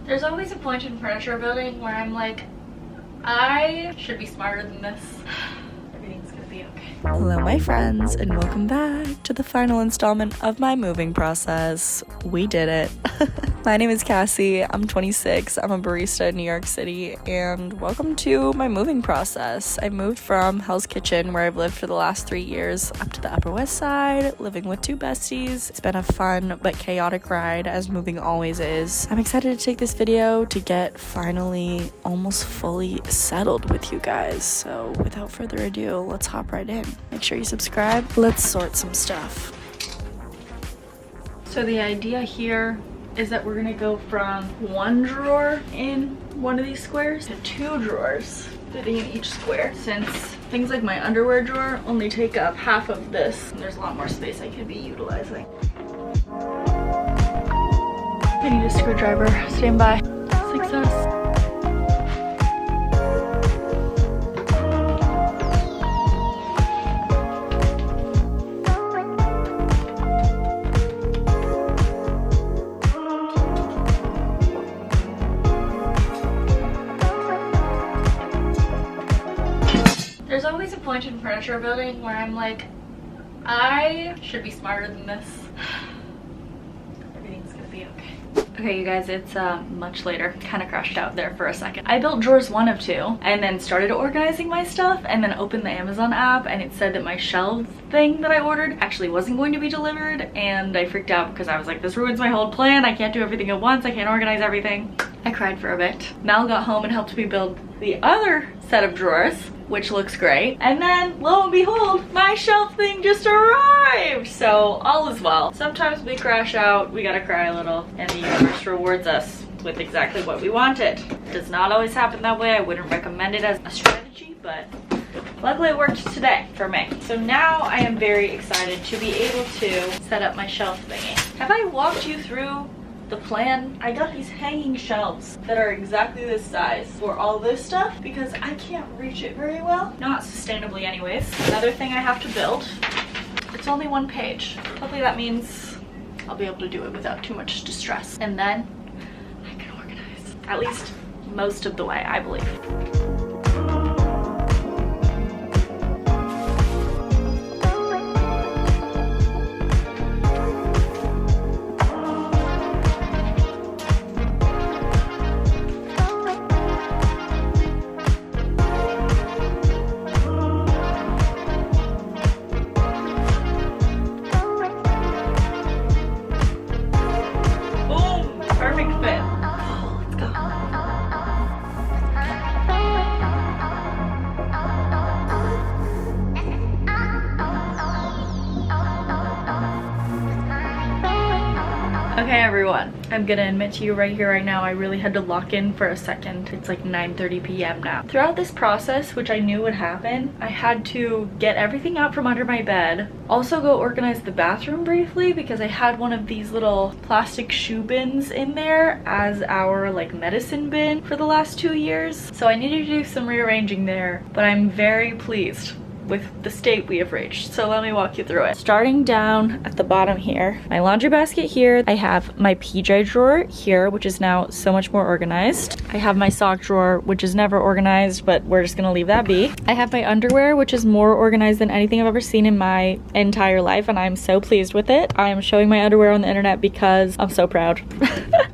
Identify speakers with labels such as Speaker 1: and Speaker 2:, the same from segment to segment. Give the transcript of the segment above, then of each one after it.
Speaker 1: There's always a point in furniture building where I'm like, I should be smarter than this. Everything's gonna be okay.
Speaker 2: Hello my friends, and welcome back to the final installment of my moving process. We did it. My name is Cassie, I'm 26, I'm a barista in New York City, and welcome to my moving process. I moved from Hell's Kitchen, where I've lived for the last 3 years, up to the Upper West Side, living with 2 besties. It's been a fun but chaotic ride, as moving always is. I'm excited to take this video to get finally almost fully settled with you guys. So without further ado, let's hop right in. Make sure you subscribe. Let's sort some stuff.
Speaker 1: So the idea here is that we're gonna go from 1 drawer in one of these squares to 2 drawers fitting in each square, since things like my underwear drawer only take up half of this and there's a lot more space I could be utilizing. I need a screwdriver. Stand by. Success. There's always a point in furniture building where I'm like, I should be smarter than this. Everything's gonna be okay. Okay, you guys, it's much later. Kind of crashed out there for a second. I built drawers 1 of 2 and then started organizing my stuff and then opened the Amazon app and it said that my shelf thing that I ordered actually wasn't going to be delivered, and I freaked out because I was like, this ruins my whole plan. I can't do everything at once. I can't organize everything. I cried for a bit. Mel got home and helped me build the other set of drawers, which looks great. And then lo and behold, my shelf thing just arrived. So all is well. Sometimes we crash out, we gotta cry a little, and the universe rewards us with exactly what we wanted. Does not always happen that way. I wouldn't recommend it as a strategy, but luckily it worked today for me. So now I am very excited to be able to set up my shelf thingy. Have I walked you through the plan? I got these hanging shelves that are exactly this size for all this stuff because I can't reach it very well. Not sustainably anyways. Another thing I have to build. It's only 1 page. Hopefully that means I'll be able to do it without too much distress. And then I can organize. At least most of the way, I believe. Okay everyone, I'm gonna admit to you right here, right now, I really had to lock in for a second. It's like 9:30 p.m. now. Throughout this process, which I knew would happen, I had to get everything out from under my bed. Also go organize the bathroom briefly because I had one of these little plastic shoe bins in there as our like medicine bin for the last 2 years. So I needed to do some rearranging there, but I'm very pleased with the state we have reached. So let me walk you through it. Starting down at the bottom here, my laundry basket here. I have my PJ drawer here, which is now so much more organized. I have my sock drawer, which is never organized, but we're just gonna leave that be. I have my underwear, which is more organized than anything I've ever seen in my entire life, and I'm so pleased with it. I am showing my underwear on the internet because I'm so proud.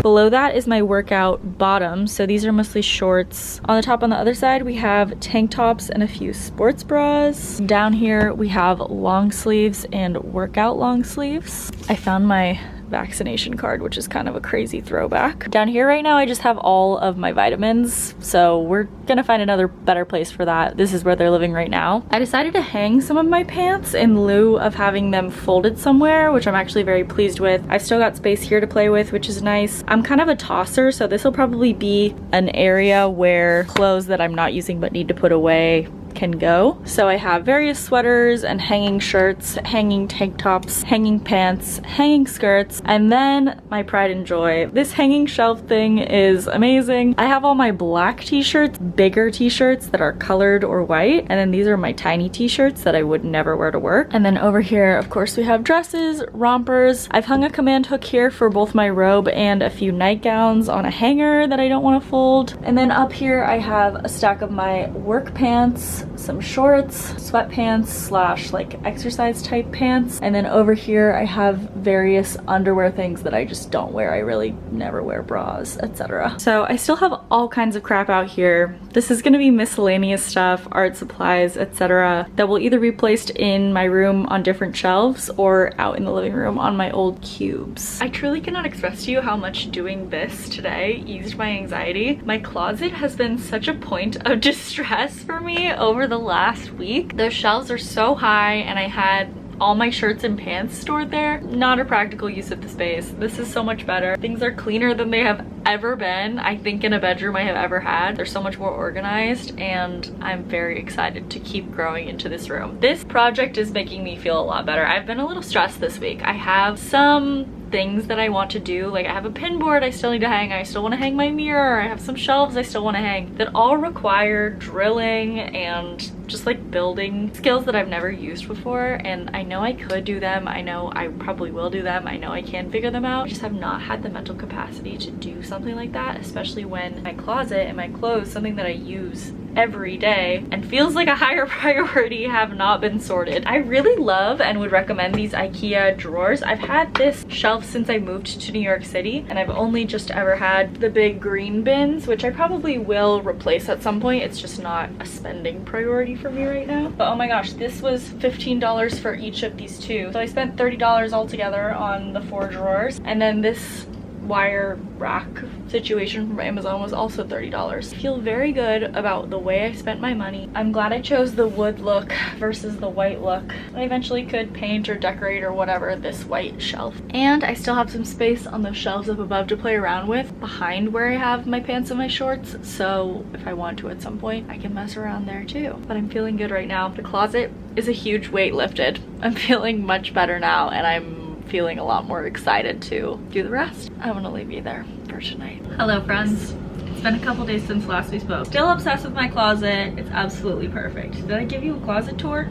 Speaker 1: Below that is my workout bottom. So these are mostly shorts. On the top, on the other side, we have tank tops and a few sports bras. Down here we have long sleeves and workout long sleeves. I found my vaccination card, which is kind of a crazy throwback. Down here right now I just have all of my vitamins, so we're gonna find another better place for that. This is where they're living right now. I decided to hang some of my pants in lieu of having them folded somewhere, which I'm actually very pleased with. I've still got space here to play with, which is nice. I'm kind of a tosser, so this will probably be an area where clothes that I'm not using but need to put away
Speaker 2: can go. So I have various sweaters and hanging shirts, hanging tank tops, hanging pants, hanging skirts, and then my pride and joy. This hanging shelf thing is amazing. I have all my black t-shirts, bigger t-shirts that are colored or white, and then these are my tiny t-shirts that I would never wear to work. And then over here, of course, we have dresses, rompers. I've hung a command hook here for both my robe and a few nightgowns on a hanger that I don't want to fold. And then up here I have a stack of my work pants, some shorts, sweatpants slash like exercise type pants. And then over here I have various underwear things that I just don't wear. I really never wear bras, etc. So I still have all kinds of crap out here. This is going to be miscellaneous stuff, art supplies, etc. that will either be placed in my room on different shelves or out in the living room on my old cubes. I truly cannot express to you how much doing this today eased my anxiety. My closet has been such a point of distress for me over the last week. Those shelves are so high and I had all my shirts and pants stored there. Not a practical use of the space. This is so much better. Things are cleaner than they have ever been, I think, in a bedroom I have ever had. They're so much more organized and I'm very excited to keep growing into this room. This project is making me feel a lot better. I've been a little stressed this week. I have some things that I want to do. Like I have a pin board I still need to hang. I still want to hang my mirror. I have some shelves I still want to hang that all require drilling and just like building skills that I've never used before. And I know I could do them. I know I probably will do them. I know I can figure them out. I just have not had the mental capacity to do something like that, especially when my closet and my clothes, something that I use every day and feels like a higher priority, have not been sorted. I really love and would recommend these IKEA drawers. I've had this shelf since I moved to New York City and I've only just ever had the big green bins, which I probably will replace at some point. It's just not a spending priority for me right now. But oh my gosh, this was $15 for each of these two. So I spent $30 altogether on the 4 drawers. And then this wire rack situation from Amazon was also $30. I feel very good about the way I spent my money. I'm glad I chose the wood look versus the white look. I eventually could paint or decorate or whatever this white shelf. And I still have some space on the shelves up above to play around with behind where I have my pants and my shorts. So if I want to at some point, I can mess around there too. But I'm feeling good right now. The closet is a huge weight lifted. I'm feeling much better now and I'm feeling a lot more excited to do the rest. I want to leave you there for tonight. Hello friends. It's been a couple days since last we spoke. Still obsessed with my closet. It's absolutely perfect. Did I give you a closet tour?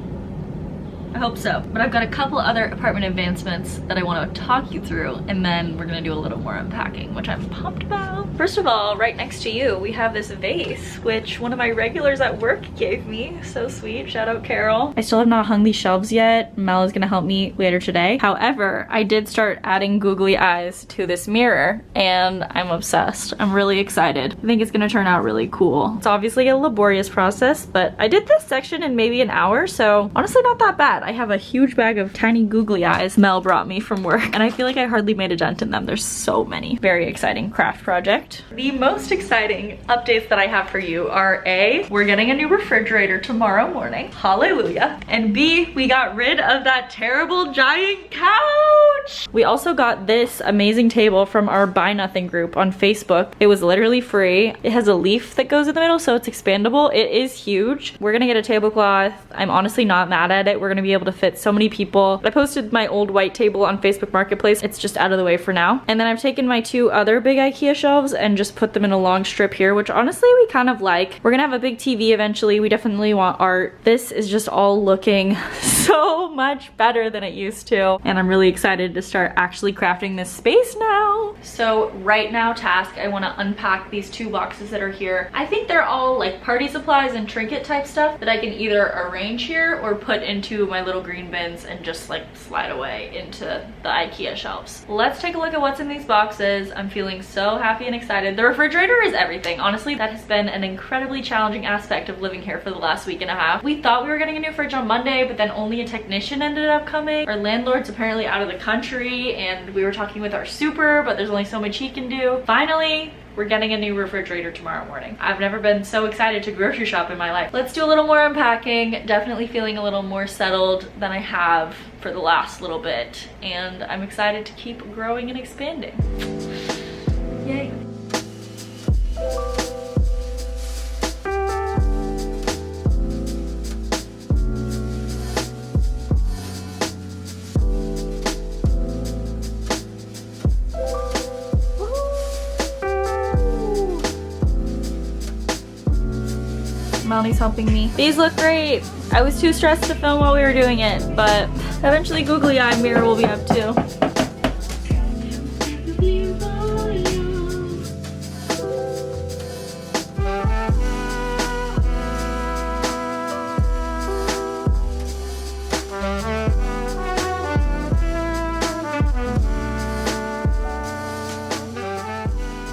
Speaker 2: I hope so. But I've got a couple other apartment advancements that I want to talk you through, and then we're gonna do a little more unpacking, which I'm pumped about. First of all, right next to you, we have this vase, which one of my regulars at work gave me. So sweet, shout out Carol. I still have not hung these shelves yet. Mel is gonna help me later today. However, I did start adding googly eyes to this mirror, and I'm obsessed. I'm really excited. I think it's gonna turn out really cool. It's obviously a laborious process, but I did this section in maybe an hour, so honestly not that bad. I have a huge bag of tiny googly eyes Mel brought me from work, and I feel like I hardly made a dent in them. There's so many. Very exciting craft project. The most exciting updates that I have for you are A, we're getting a new refrigerator tomorrow morning. Hallelujah. And B, we got rid of that terrible giant couch. We also got this amazing table from our Buy Nothing group on Facebook. It was literally free. It has a leaf that goes in the middle, so it's expandable. It is huge. We're gonna get a tablecloth. I'm honestly not mad at it. We're gonna be able to fit so many people. I posted my old white table on Facebook Marketplace. It's just out of the way for now. And then I've taken my 2 other big IKEA shelves and just put them in a long strip here, which honestly we kind of like. We're gonna have a big TV eventually. We definitely want art. This is just all looking so much better than it used to. And I'm really excited to start actually crafting this space now. So right now, task, I wanna unpack these 2 boxes that are here. I think they're all like party supplies and trinket type stuff that I can either arrange here or put into my little green bins and just like slide away into the IKEA shelves. Let's take a look at what's in these boxes. I'm feeling so happy and excited. The refrigerator is everything. Honestly, that has been an incredibly challenging aspect of living here for the last week and a half. We thought we were getting a new fridge on Monday, but then only a technician ended up coming. Our landlord's apparently out of the country, and we were talking with our super, but there's only so much he can do. Finally, we're getting a new refrigerator tomorrow morning. I've never been so excited to grocery shop in my life. Let's do a little more unpacking. Definitely feeling a little more settled than I have for the last little bit. And I'm excited to keep growing and expanding. Yay.
Speaker 1: Melanie helping me. These look great. I was too stressed to film while we were doing it, but eventually googly eye mirror will be up too.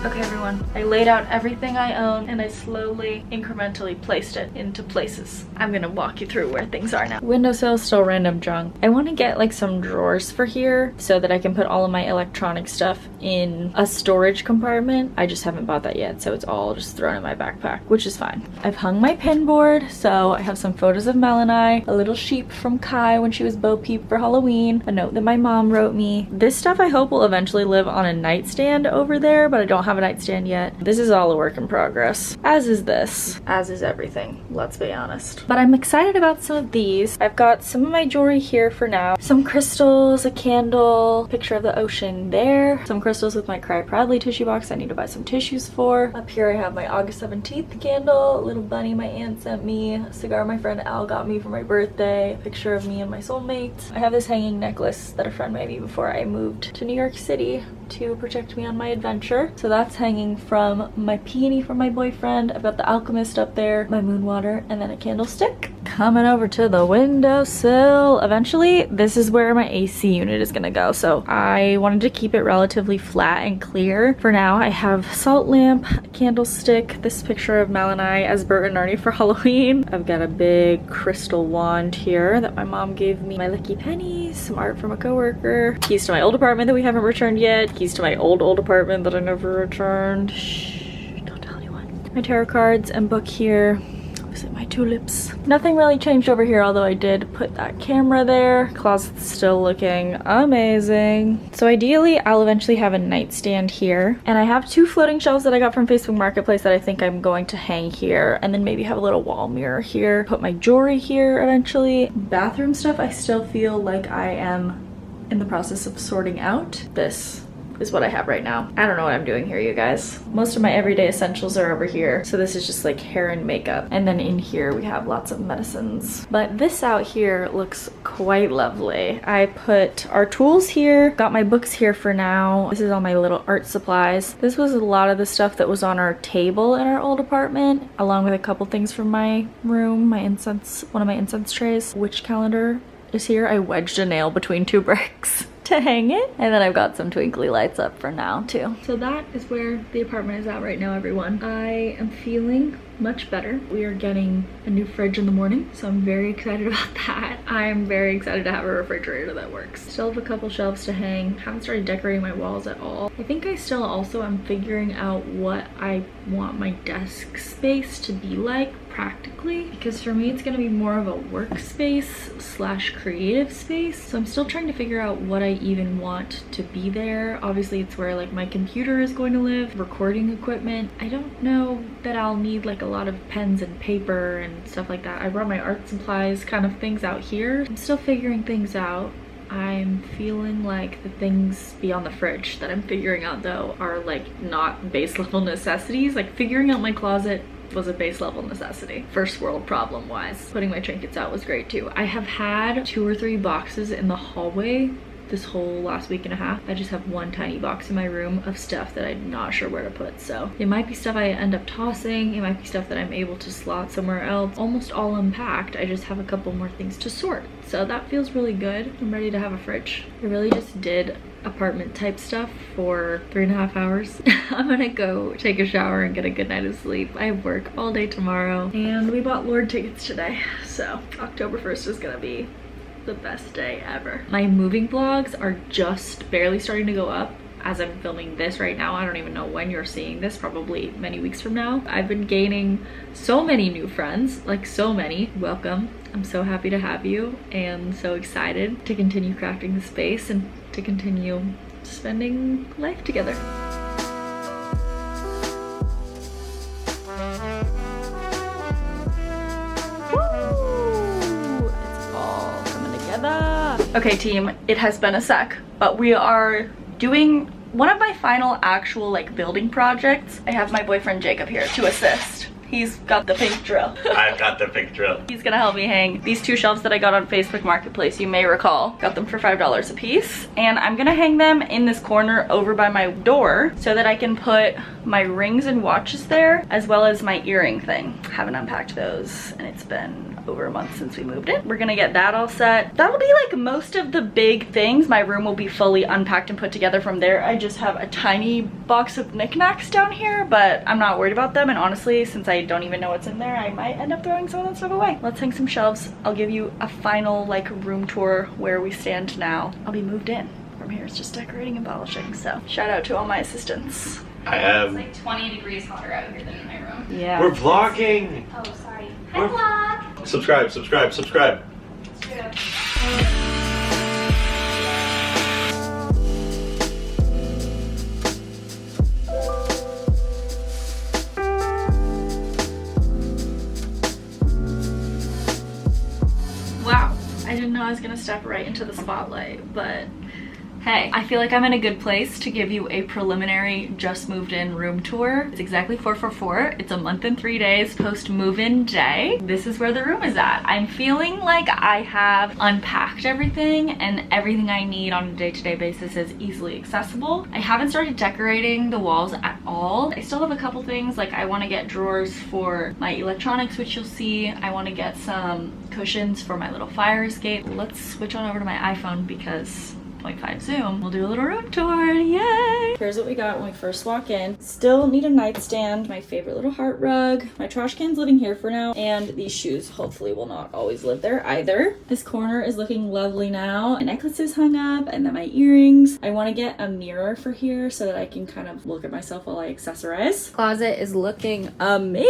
Speaker 1: Okay everyone, I laid out everything I own and I slowly, incrementally placed it into places. I'm gonna walk you through where things are now. Windowsill is still random junk. I want to get like some drawers for here so that I can put all of my electronic stuff in a storage compartment. I just haven't bought that yet, so it's all just thrown in my backpack, which is fine. I've hung my pin board, so I have some photos of Mel and I, a little sheep from Kai when she was Bo Peep for Halloween, a note that my mom wrote me. This stuff I hope will eventually live on a nightstand over there, but I don't have a nightstand yet. This is all a work in progress, as is this, as is everything, let's be honest. But I'm excited about some of these. I've got some of my jewelry here for now, some crystals, a candle, picture of the ocean there, some crystals with my Cry Proudly tissue box I need to buy some tissues for. Up here I have my August 17th candle, a little bunny my aunt sent me, a cigar my friend Al got me for my birthday, a picture of me and my soulmate. I have this hanging necklace that a friend made me before I moved to New York City to protect me on my adventure. So that's hanging from my peony from my boyfriend. I've got the Alchemist up there, my moon water, and then a candlestick. Coming over to the windowsill. Eventually, this is where my AC unit is gonna go. So I wanted to keep it relatively flat and clear. For now, I have salt lamp, candlestick, this picture of Mel and I as Bert and Ernie for Halloween. I've got a big crystal wand here that my mom gave me, my lucky pennies, some art from a coworker, keys to my old apartment that we haven't returned yet, keys to my old apartment that I never returned. Shh, don't tell anyone. My tarot cards and book here. Obviously my tulips. Nothing really changed over here, although I did put that camera there. Closet's still looking amazing. So ideally, I'll eventually have a nightstand here. And I have 2 floating shelves that I got from Facebook Marketplace that I think I'm going to hang here. And then maybe have a little wall mirror here. Put my jewelry here eventually. Bathroom stuff, I still feel like I am in the process of sorting out. This is what I have right now. I don't know what I'm doing here, you guys. Most of my everyday essentials are over here. So this is just like hair and makeup. And then in here we have lots of medicines. But this out here looks quite lovely. I put our tools here, got my books here for now. This is all my little art supplies. This was a lot of the stuff that was on our table in our old apartment, along with a couple things from my room, my incense, one of my incense trays. Witch calendar is here. I wedged a nail between 2 bricks to hang it. And then I've got some twinkly lights up for now too. So that is where the apartment is at right now, everyone. I am feeling much better. We are getting a new fridge in the morning, so I'm very excited about that. I'm very excited to have a refrigerator that works. Still have a couple shelves to hang. Haven't started decorating my walls at all. I think I still also am figuring out what I want my desk space to be like practically, because for me it's going to be more of a workspace slash creative space. So I'm still trying to figure out what I even want to be there. Obviously it's where like my computer is going to live, recording equipment. I don't know that I'll need like a lot of pens and paper and stuff like that. I brought my art supplies kind of things out here. I'm still figuring things out. I'm feeling like the things beyond the fridge that I'm figuring out though are like not base level necessities. Like figuring out my closet was a base level necessity. First world problem wise. Putting my trinkets out was great too. I have had 2 or 3 boxes in the hallway this whole last week and a half. I just have one tiny box in my room of stuff that I'm not sure where to put. So it might be stuff I end up tossing. It might be stuff that I'm able to slot somewhere else. Almost all unpacked. I just have a couple more things to sort. So that feels really good. I'm ready to have a fridge. I really just did apartment type stuff for 3.5 hours. I'm gonna go take a shower and get a good night of sleep. I have work all day tomorrow and we bought Lord tickets today. So October 1st is gonna be the best day ever. My moving vlogs are just barely starting to go up as I'm filming this right now. I don't even know when you're seeing this, probably many weeks from now. I've been gaining so many new friends, like so many. Welcome. I'm so happy to have you and so excited to continue crafting the space and to continue spending life together. Okay team, it has been a sec, but we are doing one of my final actual like building projects. I have my boyfriend Jacob here to assist. He's got the pink drill.
Speaker 3: I've got the pink drill.
Speaker 1: He's gonna help me hang these two shelves that I got on Facebook Marketplace, you may recall. Got them for $5 a piece. And I'm gonna hang them in this corner over by my door so that I can put my rings and watches there, as well as my earring thing. Haven't unpacked those, and it's been over a month since we moved in. We're gonna get that all set. That'll be like most of the big things. My room will be fully unpacked and put together from there. I just have a tiny box of knickknacks down here, but I'm not worried about them. And honestly, since I don't even know what's in there, I might end up throwing some of that stuff away. Let's hang some shelves. I'll give you a final like room tour where we stand now. I'll be moved in. From here, it's just decorating and polishing. So shout out to all my assistants.
Speaker 3: It's
Speaker 4: like 20 degrees hotter out here than in my room.
Speaker 1: Yeah.
Speaker 3: We're vlogging.
Speaker 4: Oh, sorry. Hi, vlog.
Speaker 3: Subscribe, subscribe, subscribe.
Speaker 4: It's true.
Speaker 1: Wow, I didn't know I was gonna step right into the spotlight, but hey, I feel like I'm in a good place to give you a preliminary just moved in room tour. It's exactly 444. It's a month and 3 days post move-in day. This is where the room is at. I'm feeling like I have unpacked everything and everything I need on a day-to-day basis is easily accessible. I haven't started decorating the walls at all. I still have a couple things, like I want to get drawers for my electronics, which you'll see. I want to get some cushions for my little fire escape. Let's switch on over to my iPhone because 0.5 zoom. We'll do a little room tour, yay! Here's what we got when we first walk in. Still need a nightstand, my favorite little heart rug. My trash can's living here for now, and these shoes hopefully will not always live there either. This corner is looking lovely now. My necklace is hung up, and then my earrings. I want to get a mirror for here so that I can kind of look at myself while I accessorize. Closet is looking amazing!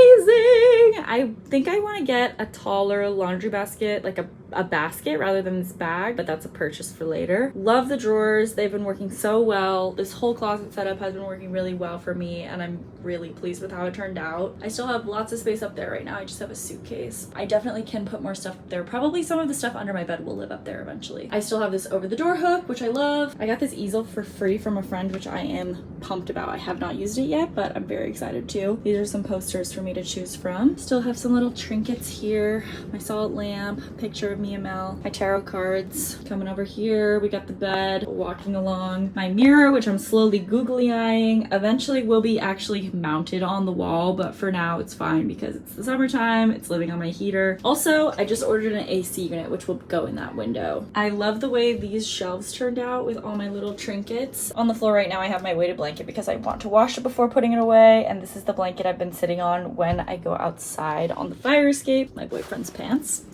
Speaker 1: I think I want to get a taller laundry basket, like a basket rather than this bag, but that's a purchase for later. Love the drawers. They've been working so well. This whole closet setup has been working really well for me, and I'm really pleased with how it turned out. I still have lots of space up there right now. I just have a suitcase. I definitely can put more stuff up there. Probably some of the stuff under my bed will live up there eventually. I still have this over the door hook, which I love. I got this easel for free from a friend, which I am pumped about. I have not used it yet, but I'm very excited too. These are some posters for me to choose from. Still have some little trinkets here. My salt lamp, picture of me and Mel, my tarot cards. Coming over here, we got the bed, walking along. My mirror, which I'm slowly googly eyeing, eventually will be actually mounted on the wall, but for now it's fine because it's the summertime, it's living on my heater. Also, I just ordered an AC unit, which will go in that window. I love the way these shelves turned out with all my little trinkets. On the floor right now, I have my weighted blanket because I want to wash it before putting it away, and this is the blanket I've been sitting on when I go outside on the fire escape. My boyfriend's pants.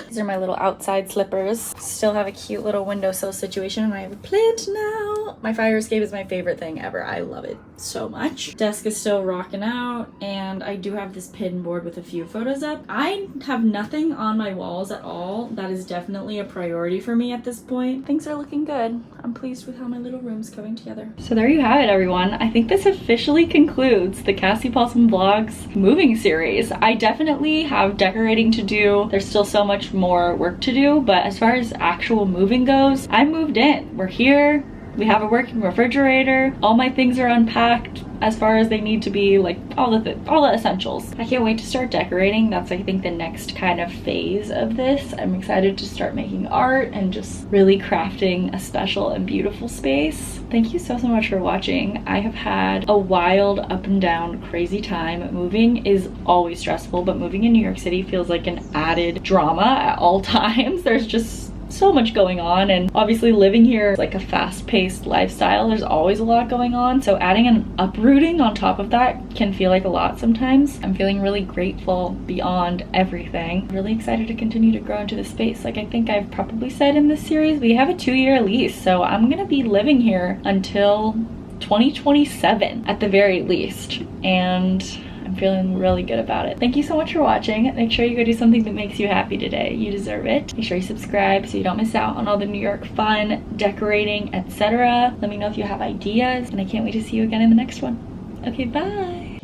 Speaker 1: These are my little outside slippers. Still have a cute little windowsill situation, and I have a plant now. My fire escape is my favorite thing ever. I love it so much. Desk is still rocking out, and I do have this pin board with a few photos up. I have nothing on my walls at all. That is definitely a priority for me at this point. Things are looking good. I'm pleased with how my little room's coming together. So there you have it, everyone. I think this officially concludes the Cassie Paulsen Vlogs moving series. I definitely have decorating to do. There's still so much more work to do, but as far as actual moving goes, I moved in. We're here. We have a working refrigerator. All my things are unpacked as far as they need to be, like all the essentials. I can't wait to start decorating. That's, I think, the next kind of phase of this. I'm excited to start making art and just really crafting a special and beautiful space. Thank you so much for watching. I have had a wild up and down crazy time. Moving is always stressful, but moving in New York City feels like an added drama at all times. There's just so much going on, and obviously living here is like a fast-paced lifestyle. There's always a lot going on, so adding an uprooting on top of that can feel like a lot sometimes. I'm feeling really grateful beyond everything. Really excited to continue to grow into the space. Like I think I've probably said in this series, we have a 2-year lease, so I'm gonna be living here until 2027 at the very least, and I'm feeling really good about it. Thank you so much for watching. Make sure you go do something that makes you happy today. You deserve it. Make sure you subscribe so you don't miss out on all the New York fun, decorating, etc. Let me know if you have ideas, and I can't wait to see you again in the next one. Okay, bye.